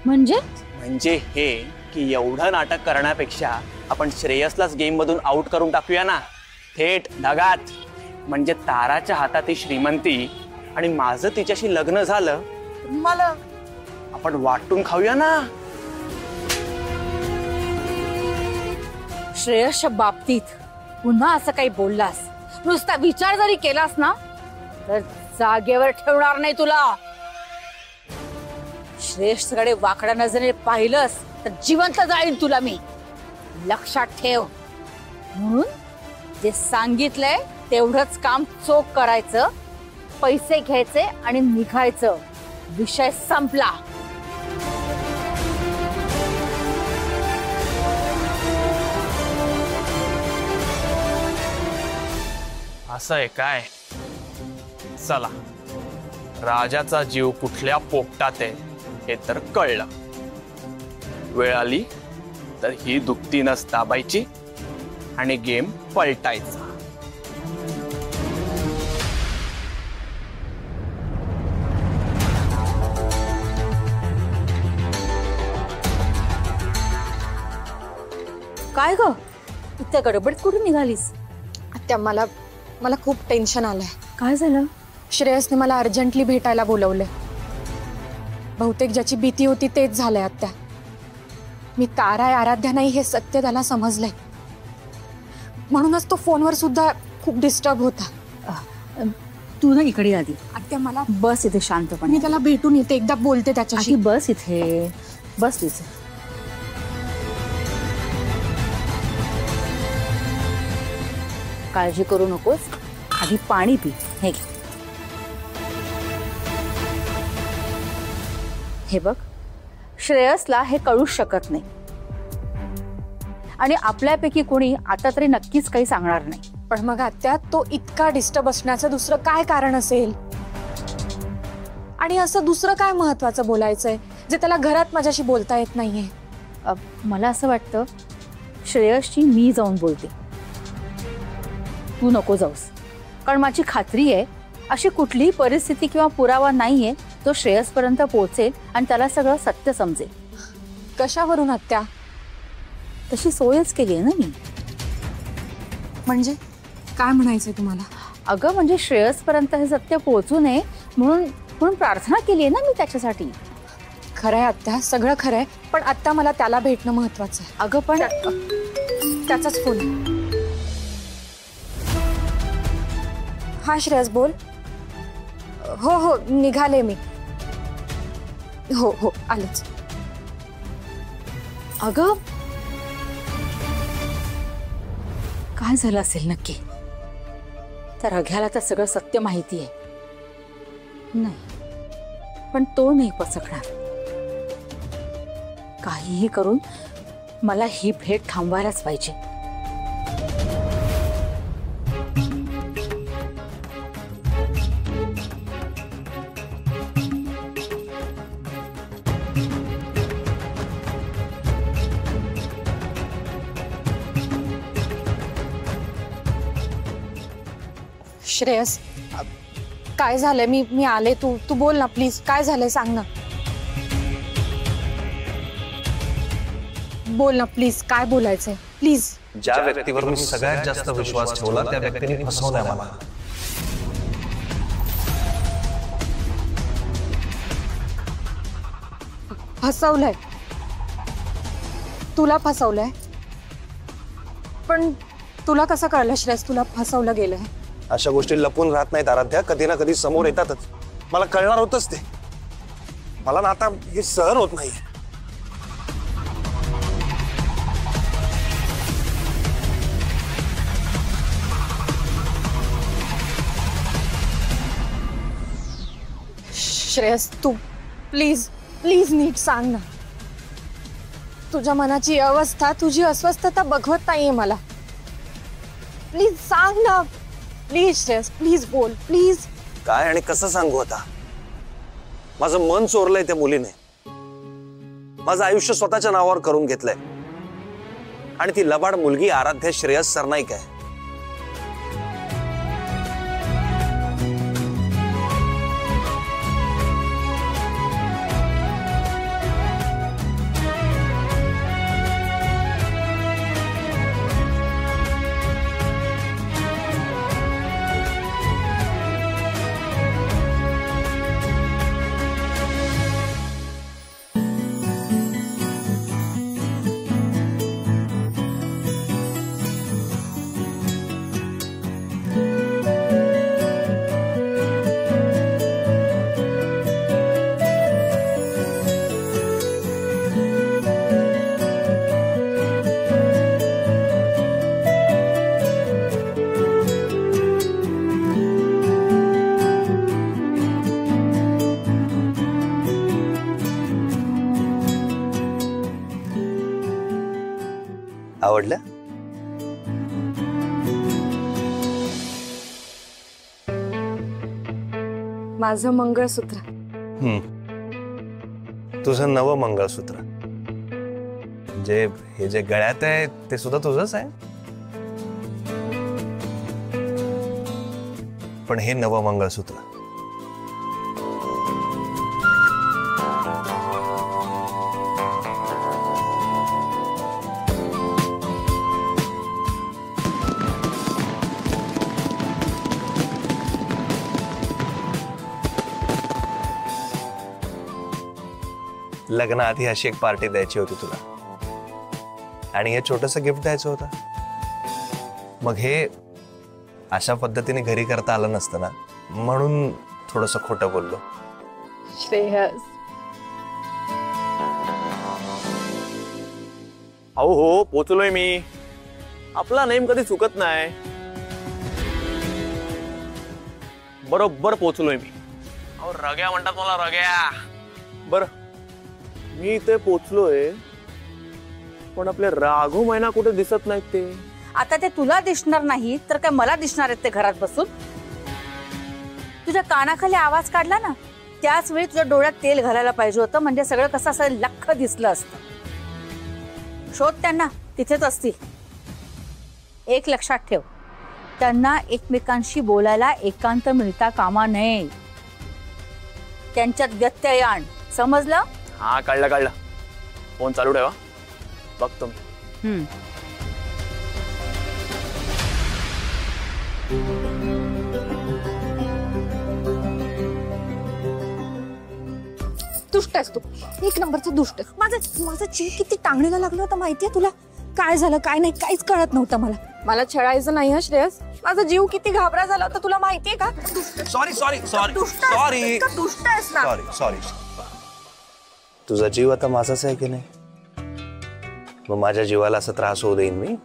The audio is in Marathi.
म्हणजे म्हणजे हे की एवढं नाटक करण्यापेक्षा आपण श्रेयसलाच गेम मधून आउट करून टाकूया ना, थेट ढगात. म्हणजे ताराच्या हातात ही श्रीमंती आणि माझं तिच्याशी लग्न झालं मला आपण वाटून खाऊया ना. श्रेयसच्या बाबतीत पुन्हा असं काही बोललास, नुसता विचार जरी केलास ना तर जागेवर ठेवणार नाही तुला. श्रेयसकडे वाकड्या नजरेने पाहिलंस तर जिवंत जाईल तुला मी, लक्षात ठेव. म्हणून जे सांगितलंय तेवढंच काम चोख करायचं, पैसे घ्यायचे आणि निघायचं. विषय संपला. असं आहे काय? चला, राजाचा जीव कुठल्या पोपटात आहे हे तर कळलं. वेळ आली तर ही दुखती नस दाबायची आणि गेम पलटायचा. काय ग, इतक्या गडबडीत कुठे निघालीस? आत्या, मला खूप टेन्शन आलंय. काय झालं? श्रेयसने मला अर्जंटली भेटायला बोलवलंय. बहुतेक ज्याची भीती होती तेच झालंय आत्या. मी तारा आराध्या नाही हे सत्य त्याला समजलंय. म्हणूनच तो फोनवर सुद्धा खूप डिस्टर्ब होता. तू ना इकडे आधी. आत्या, मला बस इथे शांतपणे. मी त्याला भेटून येते, एकदा बोलते त्याच्याशी. बस इथे, बस इथे. काळजी करू नकोस, आधी पाणी पी. हे बघ, श्रेयसला हे कळूच शकत नाही आणि आपल्यापैकी कोणी आता तरी नक्कीच काही सांगणार नाही. पण मग आत्या, तो इतका डिस्टर्ब असण्याचं दुसरं काय कारण असेल? आणि असं दुसरं काय महत्वाचं बोलायचंय जे त्याला घरात माझ्याशी बोलता येत नाहीये? मला असं वाटतं श्रेयसची मी जाऊन बोलते, तू नको जाऊस. कारण माझी खात्री आहे अशी कुठलीही परिस्थिती किंवा पुरावा नाहीये जो श्रेयसपर्यंत पोहोचेल आणि त्याला सगळं सत्य समजेल. कशावरून आत्या? तशी सोयच केली आहे ना मी. म्हणजे काय म्हणायचंय तुम्हाला? अगं म्हणजे श्रेयसपर्यंत हे सत्य पोहोचू नये म्हणून प्रार्थना केली आहे ना मी त्याच्यासाठी. खरंय आत्या, सगळं खरंय, पण आत्ता मला त्याला भेटणं महत्वाचं आहे. अगं पण त्याचाच फोन. हा श्रेयस, बोल. हो निघाले मी. हो आलेच. अगं काय झालं असेल नक्की? तर अघ्याला तर सगळं सत्य माहिती आहे. नाही, पण तो नाही पचकणार. काहीही करून मला ही भेट थांबवायलाच पाहिजे. श्रेयस, काय झालंय? मी आले. तू बोल ना प्लीज. काय झालंय सांग ना. बोल ना प्लीज, काय बोलायचंय प्लीज. ज्या व्यक्तीवर मी सगळ्यात जास्त विश्वास ठेवला त्या व्यक्तीने फसवलंय मला. फसवलंय? तुला फसवलंय? पण तुला कसं कळलं श्रेयस तुला फसवलं गेलंय? अशा गोष्टी लपून राहत नाहीत आराध्या, कधी ना कधी समोर येतातच. मला कळणार होतच ते. मला ना आता हे सहन होत नाही. श्रेयस, तू प्लीज प्लीज नीट सांग ना. तुझ्या मनाची अवस्था, तुझी अस्वस्थता बघवत नाहीये मला. प्लीज सांग ना. प्लीज श्रेयस, प्लीज बोल प्लीज. काय आणि कसं सांगू आता? माझं मन चोरलंय त्या मुलीने. माझं आयुष्य स्वतःच्या नावावर करून घेतलंय. आणि ती लबाड मुलगी आराध्या श्रेयस सरनाईक आहे. आवडलं? माझं मंगळसूत्र. तुझं नवं मंगळसूत्र. जे हे जे गळ्यात आहे ते सुद्धा तुझंच आहे, पण हे नवं मंगळसूत्र लग्नाआधी अशी एक पार्टी द्यायची होती तुला, आणि हे छोटस गिफ्ट द्यायचं होतं. मग हे अशा पद्धतीने घरी करता आलं नसतं ना, म्हणून थोडस खोटं बोललो. श्रेयस, अहो हो, पोचलोय मी. आपला नेम कधी चुकत नाही. बरोबर पोचलोय मी. अहो रग्या म्हणतात मला, रग्या. बर, मी इथे पोचलोय, पण आपले राघू मैना कुठे दिसत नाहीत. ते आता ते तुला दिसणार नाही तर काय मला दिसणार आहेत ते घरात बसून? तुझ्या कानाखाली आवाज काढला ना, त्याच वेळी तुझ्या डोळ्यात तेल घालायला पाहिजे होतं, म्हणजे सगळं कसं असं लख्ख दिसलं असतं. शोध त्यांना, तिथेच असतील. एक लक्षात ठेव, त्यांना एकमेकांशी बोलायला एकांत मिळता कामा नये. त्यांच्यात व्यत्यय आण, समजलं? हा, कळलं. फोन चालू ठेवा, बघतो मी. दुष्ट आहेस तू, एक नंबरचा दुष्ट. माझा जीव किती टांगणीला लागला होता माहितीये तुला? काय झालं काय नाही काहीच कळत नव्हतं मला छळायचं नाही. श्रेयस, माझा जीव किती घाबरा झाला होता तुला माहितीये का? सॉरी. तुझा जीव आता माझाच आहे की नाही? मग माझ्या जीवाला असा त्रास होऊ देईन मी?